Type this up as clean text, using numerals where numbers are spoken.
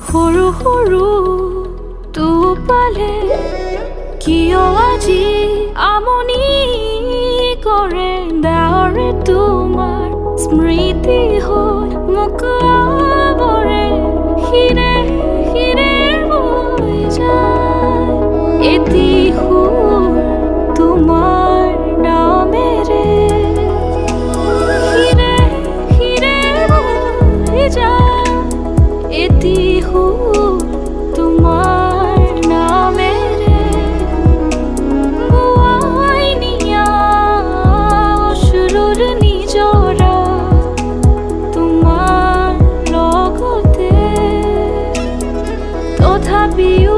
সৰু সৰু টোপালে কিয় আজি আমনি কৰে ডাৱৰে তোমাৰ স্মৃতি হৈ মোক আৱৰে হিৰে হিৰে বৈ যায় এটি সুৰ তোমাৰ নামেৰে হিৰে হিৰে বৈ যায় এটি সুৰ তোমাৰ নামেৰে বুৱাই নিয়া অশ্ৰুৰ নিজৰা তোমাৰ লগতে তথাপিও